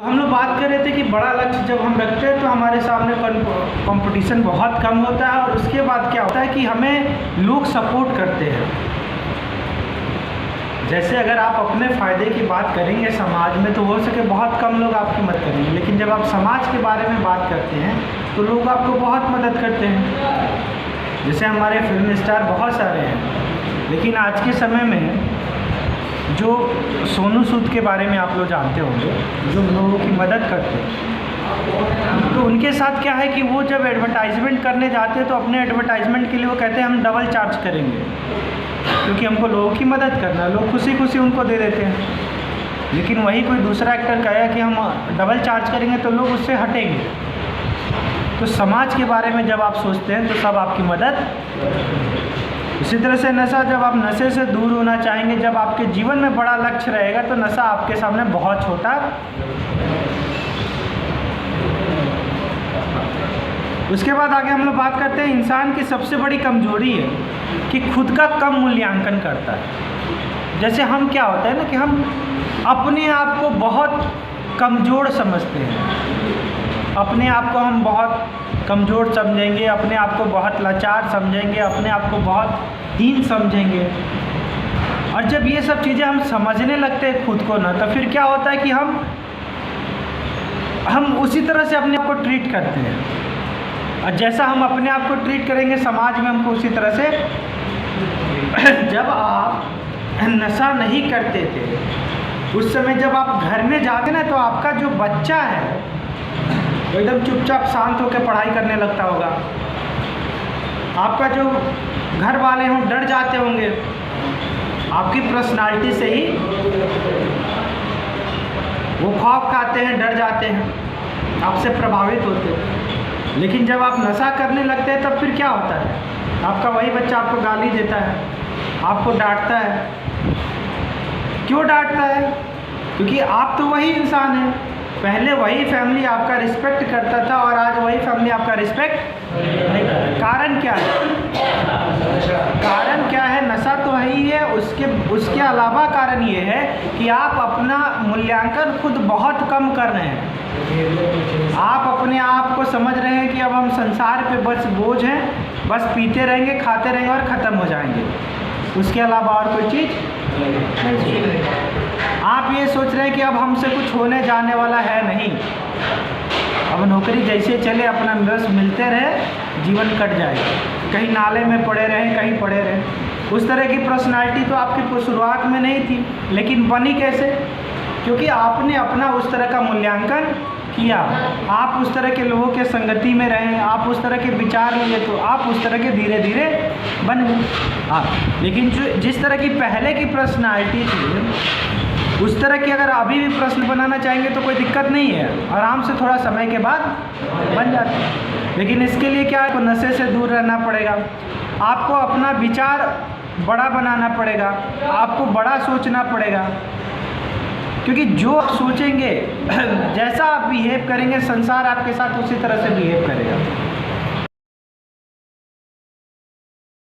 हम लोग बात कर रहे थे कि बड़ा लक्ष्य जब हम रखते हैं तो हमारे सामने कंपटीशन बहुत कम होता है, और उसके बाद क्या होता है कि हमें लोग सपोर्ट करते हैं। जैसे अगर आप अपने फ़ायदे की बात करेंगे समाज में तो हो सके बहुत कम लोग आपकी मदद करेंगे, लेकिन जब आप समाज के बारे में बात करते हैं तो लोग आपको बहुत मदद करते हैं। जैसे हमारे फिल्म स्टार बहुत सारे हैं, लेकिन आज के समय में जो सोनू सूद के बारे में आप लोग जानते होंगे, जो लोगों की मदद करते हैं, तो उनके साथ क्या है कि वो जब एडवर्टाइजमेंट करने जाते हैं तो अपने एडवर्टाइजमेंट के लिए वो कहते हैं हम डबल चार्ज करेंगे, क्योंकि हमको लोगों की मदद करना है। लोग खुशी खुशी उनको दे देते हैं। लेकिन वही कोई दूसरा एक्टर कहेगा कि हम डबल चार्ज करेंगे तो लोग उससे हटेंगे। तो समाज के बारे में जब आप सोचते हैं तो सब आपकी मदद। इसी तरह से नशा, जब आप नशे से दूर होना चाहेंगे, जब आपके जीवन में बड़ा लक्ष्य रहेगा तो नशा आपके सामने बहुत छोटा। उसके बाद आगे हम लोग बात करते हैं इंसान की सबसे बड़ी कमजोरी है कि खुद का कम मूल्यांकन करता है। जैसे हम क्या होता है ना कि हम अपने आप को बहुत कमज़ोर समझते हैं, अपने आप को हम बहुत कमज़ोर समझेंगे, अपने आप को बहुत लाचार समझेंगे, अपने आप को बहुत हीन समझेंगे। और जब ये सब चीज़ें हम समझने लगते हैं खुद को ना, तो फिर क्या होता है कि हम उसी तरह से अपने आप को ट्रीट करते हैं, और जैसा हम अपने आप को ट्रीट करेंगे समाज में हमको उसी तरह से। जब आप नशा नहीं करते थे उस समय जब आप घर में जाते ना, तो आपका जो बच्चा है वो एकदम चुपचाप शांत होकर पढ़ाई करने लगता होगा। आपका जो घर वाले हों डर जाते होंगे, आपकी पर्सनालिटी से ही वो खौफ खाते हैं, डर जाते हैं, आपसे प्रभावित होते हैं। लेकिन जब आप नशा करने लगते हैं तब फिर क्या होता है, आपका वही बच्चा आपको गाली देता है, आपको डांटता है। क्यों डांटता है? क्योंकि आप तो वही इंसान हैं। पहले वही फैमिली आपका रिस्पेक्ट करता था और आज वही फैमिली आपका रिस्पेक्ट नहीं करता। कारण क्या है? कारण क्या है? नशा तो है ही है। उसके अलावा कारण ये है कि आप अपना मूल्यांकन खुद बहुत कम कर रहे हैं। आप अपने आप को समझ रहे हैं कि अब हम संसार पे बस बोझ हैं, बस पीते रहेंगे, खाते रहेंगे और ख़त्म हो जाएंगे। उसके अलावा और कोई चीज़ नहीं। आप ये सोच रहे हैं कि अब हमसे कुछ होने जाने वाला है नहीं, अब नौकरी जैसे चले अपना बस मिलते रहे, जीवन कट जाएगा, कहीं नाले में पड़े रहें, कहीं पड़े रहें। उस तरह की पर्सनालिटी तो आपकी शुरुआत में नहीं थी, लेकिन बनी कैसे? क्योंकि आपने अपना उस तरह का मूल्यांकन किया, आप उस तरह के लोगों के संगति में रहें, आप उस तरह के विचार लिए, तो आप उस तरह के धीरे धीरे बन गए। हाँ, लेकिन जो जिस तरह की पहले की पर्सनालिटी थी उस तरह की अगर अभी भी प्रश्न बनाना चाहेंगे तो कोई दिक्कत नहीं है, आराम से थोड़ा समय के बाद बन जाते हैं। लेकिन इसके लिए क्या है, नशे से दूर रहना पड़ेगा, आपको अपना विचार बड़ा बनाना पड़ेगा, आपको बड़ा सोचना पड़ेगा। क्योंकि जो आप सोचेंगे, जैसा आप बिहेव करेंगे, संसार आपके साथ उसी तरह से बिहेव करेगा।